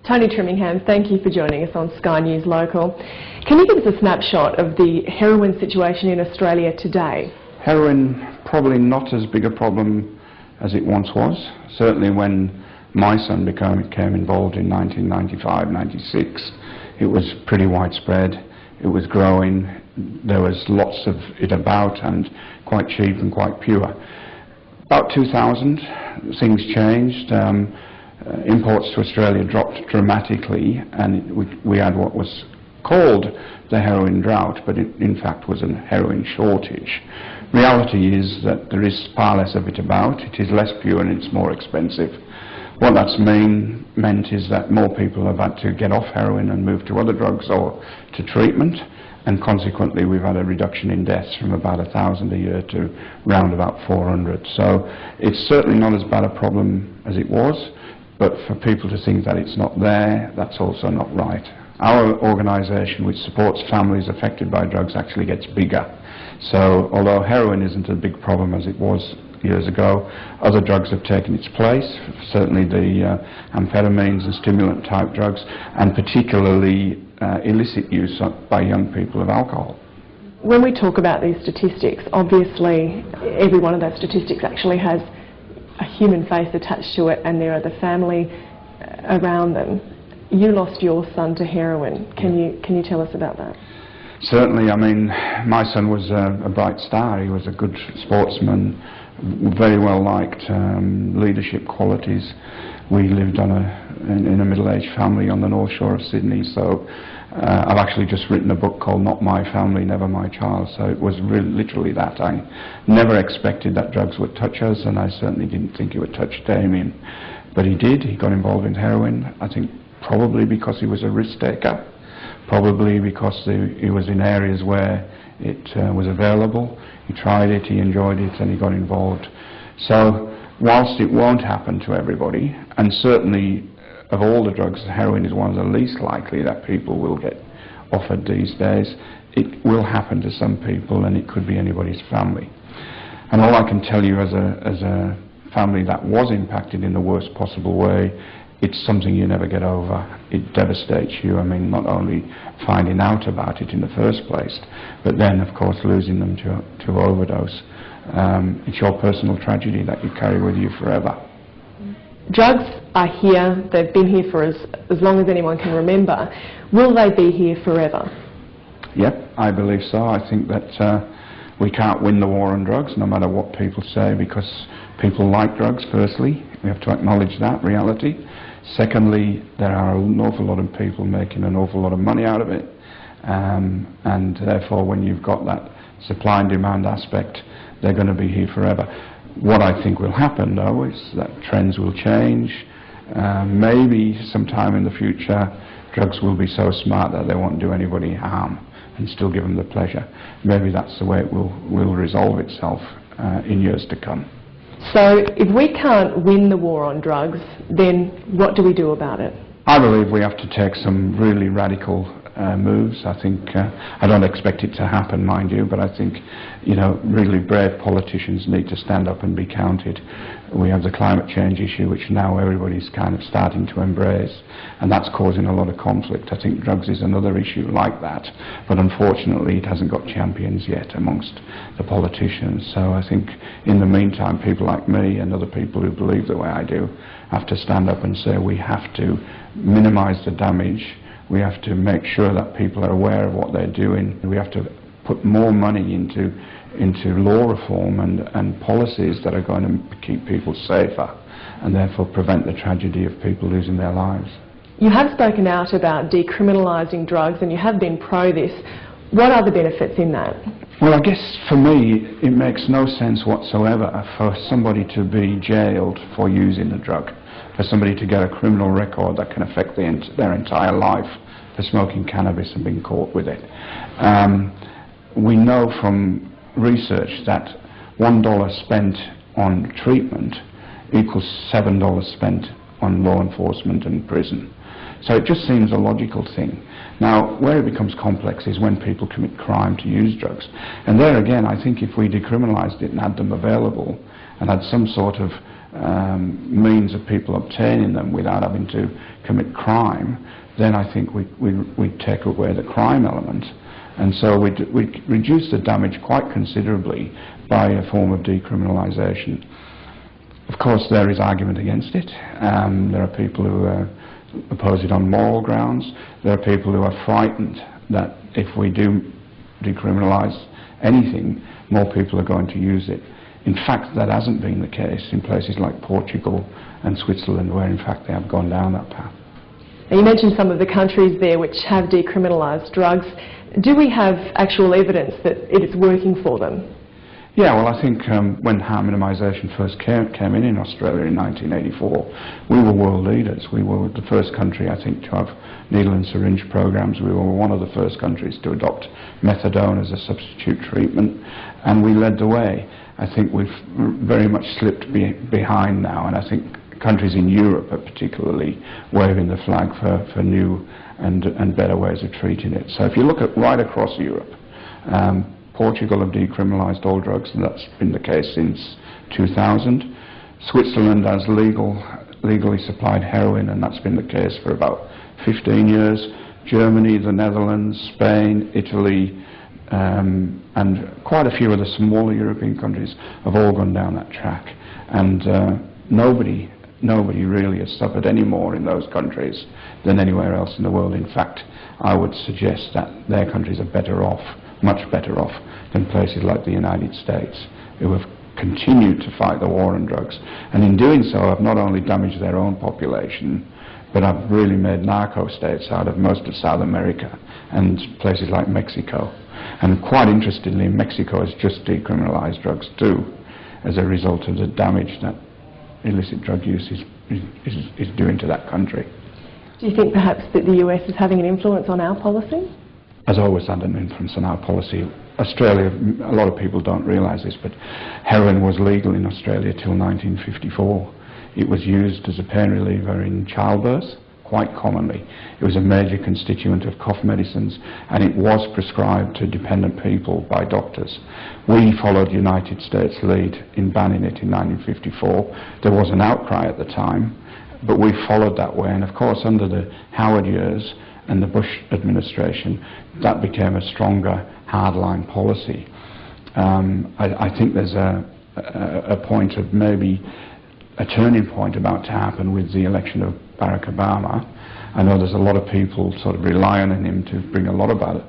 Tony Trimmingham, thank you for joining us on Sky News Local. Can you give us a snapshot of the heroin situation in Australia today? Heroin, probably not as big a problem as it once was. Certainly when my son became involved in 1995-96, it was pretty widespread, it was growing, there was lots of it about and quite cheap and quite pure. About 2000, things changed. Imports to Australia dropped dramatically, and we had what was called the heroin drought, but it in fact was a heroin shortage. Reality is that there is far less of it about, it is less pure and it's more expensive. What that's meant is that more people have had to get off heroin and move to other drugs or to treatment, and consequently we've had a reduction in deaths from about 1,000 a year to round about 400. So it's certainly not as bad a problem as it was, but for people to think that it's not there, that's also not right. Our organisation, which supports families affected by drugs, actually gets bigger. So although heroin isn't a big problem as it was years ago, other drugs have taken its place, certainly the amphetamines and stimulant type drugs, and particularly illicit use by young people of alcohol. When we talk about these statistics, obviously every one of those statistics actually has a human face attached to it, and there are the family around them. You lost your son to heroin. Can you tell us about that? Certainly. I mean, my son was a bright star. He was a good sportsman, very well liked, leadership qualities. We lived in a middle-aged family on the North Shore of Sydney, so I've actually just written a book called Not My Family, Never My Child, so it was really literally that. I never expected that drugs would touch us, and I certainly didn't think it would touch Damien. But he did. He got involved in heroin, I think probably because he was a risk taker, probably because he was in areas where it was available. He tried it, he enjoyed it, and he got involved. So whilst it won't happen to everybody, and certainly of all the drugs, heroin is one of the least likely that people will get offered these days, it will happen to some people, and it could be anybody's family. And all I can tell you as a family that was impacted in the worst possible way, it's something you never get over. It devastates you. I mean, not only finding out about it in the first place, but then of course losing them to overdose. It's your personal tragedy that you carry with you forever. Drugs are here. They've been here for as long as anyone can remember. Will they be here forever? Yep, I believe so. I think that we can't win the war on drugs, no matter what people say, because people like drugs, firstly. We have to acknowledge that reality. Secondly, there are an awful lot of people making an awful lot of money out of it. And therefore, when you've got that supply and demand aspect, they're going to be here forever. What I think will happen, though, is that trends will change. Maybe sometime in the future, drugs will be so smart that they won't do anybody harm and still give them the pleasure. Maybe that's the way it will resolve itself in years to come. So if we can't win the war on drugs, then what do we do about it? I believe we have to take some really radical moves. I think, I don't expect it to happen, mind you, but I think, really brave politicians need to stand up and be counted. We have the climate change issue, which now everybody's kind of starting to embrace, and that's causing a lot of conflict. I think drugs is another issue like that, but unfortunately it hasn't got champions yet amongst the politicians. So I think in the meantime, people like me and other people who believe the way I do have to stand up and say we have to minimise the damage. We have to make sure that people are aware of what they're doing. We have to put more money into law reform and policies that are going to keep people safer and therefore prevent the tragedy of people losing their lives. You have spoken out about decriminalising drugs, and you have been pro this. What are the benefits in that? Well, I guess for me it makes no sense whatsoever for somebody to be jailed for using a drug, for somebody to get a criminal record that can affect their entire life for smoking cannabis and being caught with it. We know from research that $1 spent on treatment equals $7 spent on law enforcement and prison. So it just seems a logical thing. Now, where it becomes complex is when people commit crime to use drugs. And there again, I think if we decriminalised it and had them available and had some sort of means of people obtaining them without having to commit crime, then I think we'd take away the crime element. And so we'd reduce the damage quite considerably by a form of decriminalisation. Of course, there is argument against it. There are people who oppose it on moral grounds. There are people who are frightened that if we do decriminalise anything, more people are going to use it. In fact, that hasn't been the case in places like Portugal and Switzerland, where in fact they have gone down that path. Now, you mentioned some of the countries there which have decriminalised drugs. Do we have actual evidence that it is working for them? Yeah, well, I think when harm minimisation first came in Australia in 1984, we were world leaders. We were the first country, I think, to have needle and syringe programs. We were one of the first countries to adopt methadone as a substitute treatment, and we led the way. I think we've very much slipped behind now, and I think countries in Europe are particularly waving the flag for new and better ways of treating it. So if you look at right across Europe, Portugal have decriminalised all drugs, and that's been the case since 2000. Switzerland has legally supplied heroin, and that's been the case for about 15 years. Germany, the Netherlands, Spain, Italy, and quite a few of the smaller European countries have all gone down that track. And nobody really has suffered any more in those countries than anywhere else in the world. In fact, I would suggest that their countries are better off, much better off, than places like the United States, who have continued to fight the war on drugs. And in doing so, have not only damaged their own population, but have really made narco-states out of most of South America and places like Mexico. And quite interestingly, Mexico has just decriminalised drugs too, as a result of the damage that illicit drug use is doing to that country. Do you think perhaps that the US is having an influence on our policy? Has always had an influence on our policy. Australia, a lot of people don't realise this, but heroin was legal in Australia till 1954. It was used as a pain reliever in childbirth, quite commonly. It was a major constituent of cough medicines, and it was prescribed to dependent people by doctors. We followed the United States' lead in banning it in 1954. There was an outcry at the time, but we followed that way, and of course under the Howard years and the Bush administration, that became a stronger hardline policy. I think there's a point of maybe a turning point about to happen with the election of Barack Obama. I know there's a lot of people sort of relying on him to bring a lot about